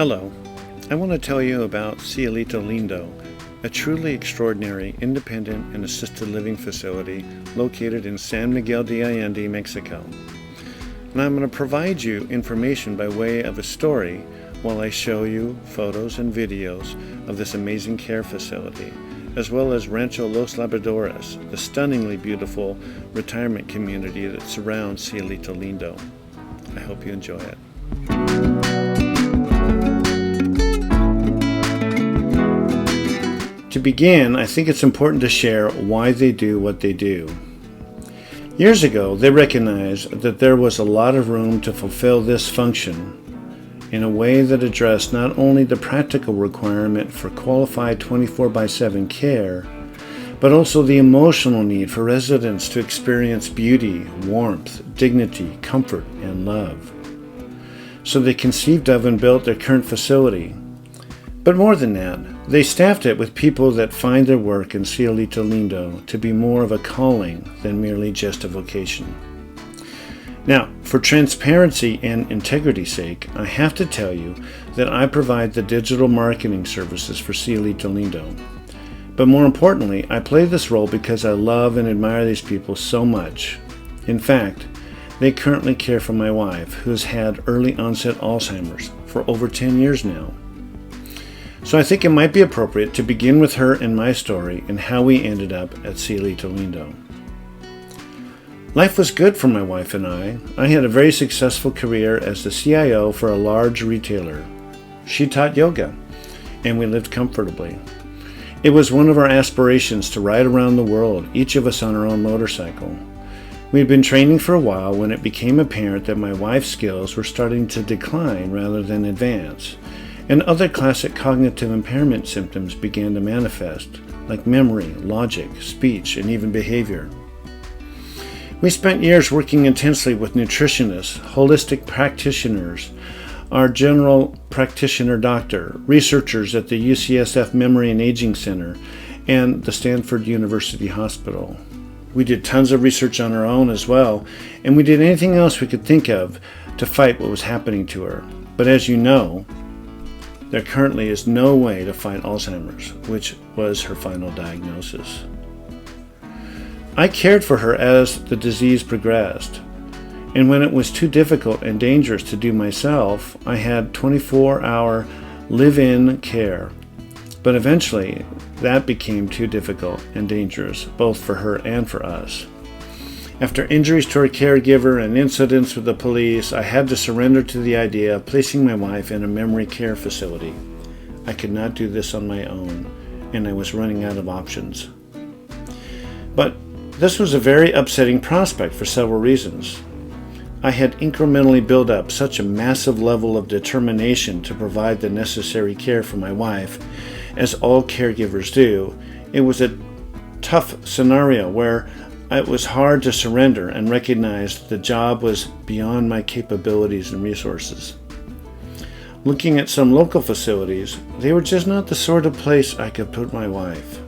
Hello, I want to tell you about Cielito Lindo, a truly extraordinary independent and assisted living facility located in San Miguel de Allende, Mexico. And I'm going to provide you information by way of a story while I show you photos and videos of this amazing care facility, as well as Rancho Los Labradores, the stunningly beautiful retirement community that surrounds Cielito Lindo. I hope you enjoy it. To begin, I think it's important to share why they do what they do. Years ago, they recognized that there was a lot of room to fulfill this function in a way that addressed not only the practical requirement for qualified 24/7 care, but also the emotional need for residents to experience beauty, warmth, dignity, comfort, and love. So they conceived of and built their current facility. But more than that, they staffed it with people that find their work in Cielito Lindo to be more of a calling than merely just a vocation. Now, for transparency and integrity's sake, I have to tell you that I provide the digital marketing services for Cielito Lindo. But more importantly, I play this role because I love and admire these people so much. In fact, they currently care for my wife, who has had early onset Alzheimer's for over 10 years now. So I think it might be appropriate to begin with her and my story and how we ended up at Cielito Lindo. Life was good for my wife and I. I had a very successful career as the CIO for a large retailer. She taught yoga, and we lived comfortably. It was one of our aspirations to ride around the world, each of us on our own motorcycle. We had been training for a while when it became apparent that my wife's skills were starting to decline rather than advance, and other classic cognitive impairment symptoms began to manifest, like memory, logic, speech, and even behavior. We spent years working intensely with nutritionists, holistic practitioners, our general practitioner doctor, researchers at the UCSF Memory and Aging Center, and the Stanford University Hospital. We did tons of research on our own as well, and we did anything else we could think of to fight what was happening to her. But as you know, there currently is no way to fight Alzheimer's, which was her final diagnosis. I cared for her as the disease progressed, and when it was too difficult and dangerous to do myself, I had 24-hour live-in care. But eventually, that became too difficult and dangerous, both for her and for us. After injuries to her caregiver and incidents with the police, I had to surrender to the idea of placing my wife in a memory care facility. I could not do this on my own, and I was running out of options. But this was a very upsetting prospect for several reasons. I had incrementally built up such a massive level of determination to provide the necessary care for my wife, as all caregivers do. It was a tough scenario where it was hard to surrender and recognize the job was beyond my capabilities and resources. Looking at some local facilities, they were just not the sort of place I could put my wife.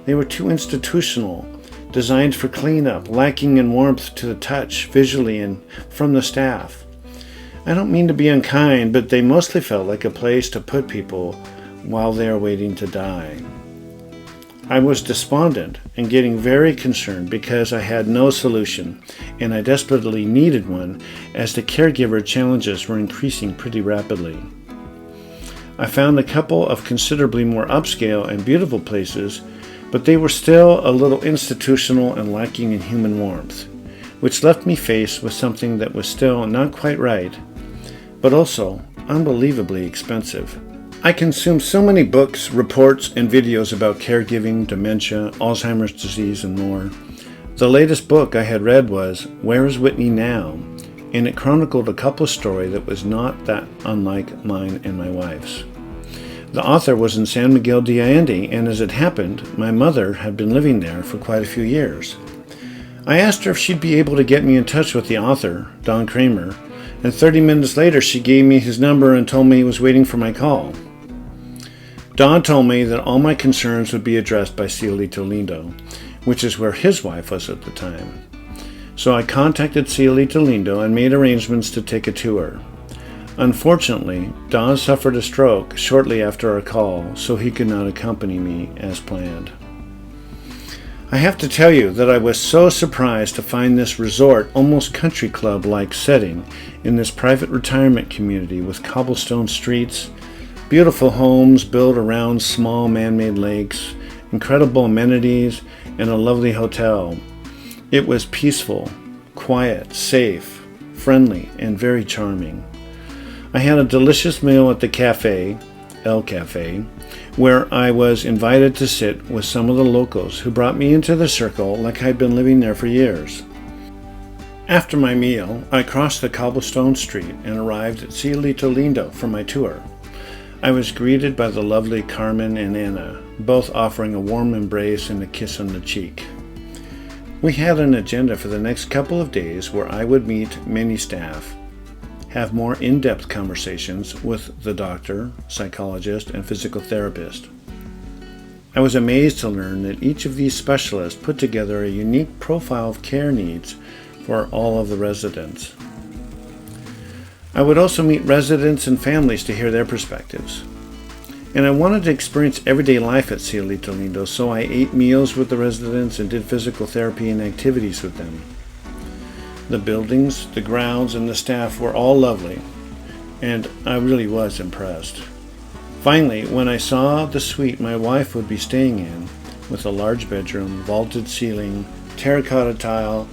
They were too institutional, designed for cleanup, lacking in warmth to the touch, visually and from the staff. I don't mean to be unkind, but they mostly felt like a place to put people while they are waiting to die. I was despondent and getting very concerned because I had no solution, and I desperately needed one as the caregiver challenges were increasing pretty rapidly. I found a couple of considerably more upscale and beautiful places, but they were still a little institutional and lacking in human warmth, which left me faced with something that was still not quite right, but also unbelievably expensive. I consume so many books, reports, and videos about caregiving, dementia, Alzheimer's disease, and more. The latest book I had read was Where is Whitney Now? And it chronicled a couple's story that was not that unlike mine and my wife's. The author was in San Miguel de Allende, and as it happened, my mother had been living there for quite a few years. I asked her if she'd be able to get me in touch with the author, Don Kramer, and 30 minutes later she gave me his number and told me he was waiting for my call. Don told me that all my concerns would be addressed by Cielito Lindo, which is where his wife was at the time. So I contacted Cielito Lindo and made arrangements to take a tour. Unfortunately, Don suffered a stroke shortly after our call, so he could not accompany me as planned. I have to tell you that I was so surprised to find this resort, almost country club-like setting in this private retirement community with cobblestone streets, beautiful homes built around small man-made lakes, incredible amenities, and a lovely hotel. It was peaceful, quiet, safe, friendly, and very charming. I had a delicious meal at the cafe, El Cafe, where I was invited to sit with some of the locals who brought me into the circle like I'd been living there for years. After my meal, I crossed the cobblestone street and arrived at Cielito Lindo for my tour. I was greeted by the lovely Carmen and Anna, both offering a warm embrace and a kiss on the cheek. We had an agenda for the next couple of days where I would meet many staff, have more in-depth conversations with the doctor, psychologist, and physical therapist. I was amazed to learn that each of these specialists put together a unique profile of care needs for all of the residents. I would also meet residents and families to hear their perspectives. And I wanted to experience everyday life at Cielito Lindo, so I ate meals with the residents and did physical therapy and activities with them. The buildings, the grounds, and the staff were all lovely, and I really was impressed. Finally, when I saw the suite my wife would be staying in, with a large bedroom, vaulted ceiling, terracotta tile,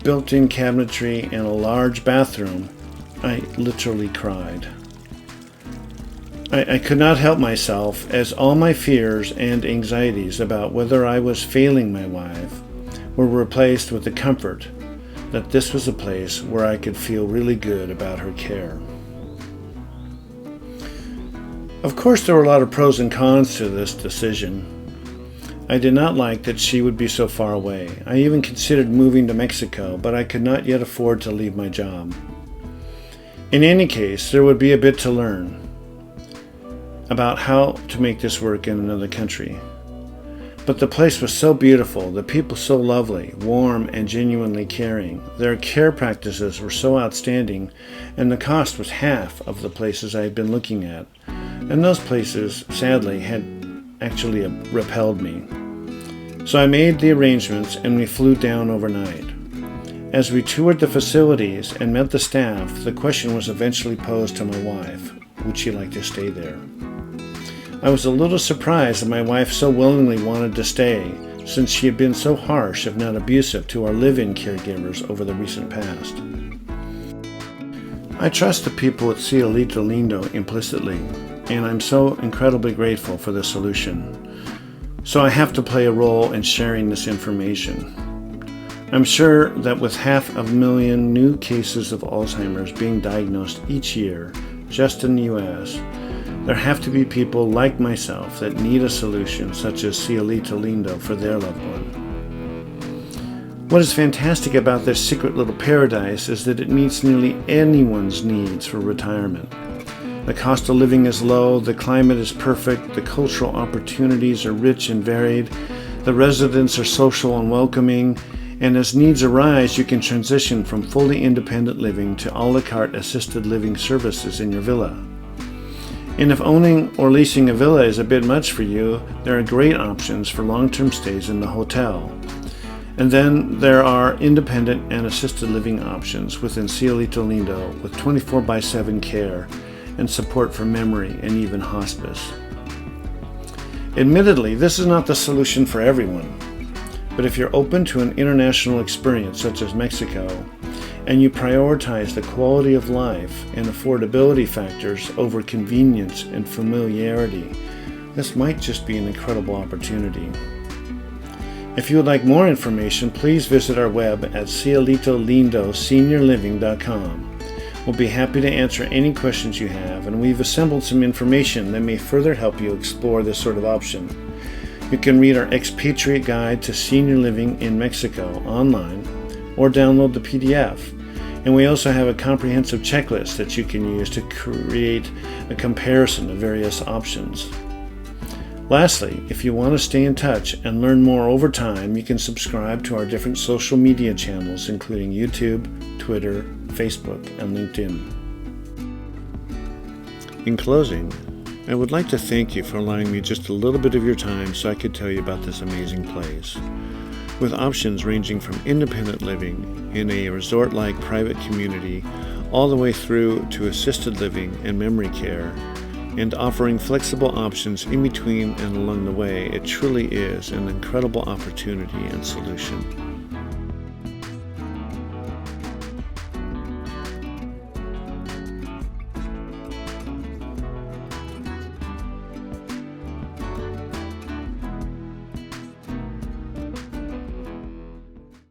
built-in cabinetry, and a large bathroom, I literally cried. I could not help myself, as all my fears and anxieties about whether I was failing my wife were replaced with the comfort that this was a place where I could feel really good about her care. Of course, there were a lot of pros and cons to this decision. I did not like that she would be so far away. I even considered moving to Mexico, but I could not yet afford to leave my job. In any case, there would be a bit to learn about how to make this work in another country. But the place was so beautiful, the people so lovely, warm, and genuinely caring. Their care practices were so outstanding, and the cost was half of the places I had been looking at. And those places, sadly, had actually repelled me. So I made the arrangements and we flew down overnight. As we toured the facilities and met the staff, the question was eventually posed to my wife, would she like to stay there? I was a little surprised that my wife so willingly wanted to stay, since she had been so harsh, if not abusive, to our live-in caregivers over the recent past. I trust the people at Cielito Lindo implicitly, and I'm so incredibly grateful for the solution. So I have to play a role in sharing this information. I'm sure that with 500,000 new cases of Alzheimer's being diagnosed each year, just in the U.S., there have to be people like myself that need a solution such as Cielito Lindo for their loved one. What is fantastic about this secret little paradise is that it meets nearly anyone's needs for retirement. The cost of living is low, the climate is perfect, the cultural opportunities are rich and varied, the residents are social and welcoming, and as needs arise, you can transition from fully independent living to a la carte assisted living services in your villa. And if owning or leasing a villa is a bit much for you, there are great options for long-term stays in the hotel. And then there are independent and assisted living options within Cielito Lindo with 24/7 care and support for memory and even hospice. Admittedly, this is not the solution for everyone, but if you're open to an international experience such as Mexico, and you prioritize the quality of life and affordability factors over convenience and familiarity, this might just be an incredible opportunity. If you would like more information, please visit our web at cielitolindoseniorliving.com. We'll be happy to answer any questions you have, and we've assembled some information that may further help you explore this sort of option. You can read our Expatriate Guide to Senior Living in Mexico online, or download the PDF. And we also have a comprehensive checklist that you can use to create a comparison of various options. Lastly, if you want to stay in touch and learn more over time, you can subscribe to our different social media channels, including YouTube, Twitter, Facebook, and LinkedIn. In closing, I would like to thank you for allowing me just a little bit of your time so I could tell you about this amazing place. With options ranging from independent living in a resort-like private community all the way through to assisted living and memory care, and offering flexible options in between and along the way, it truly is an incredible opportunity and solution.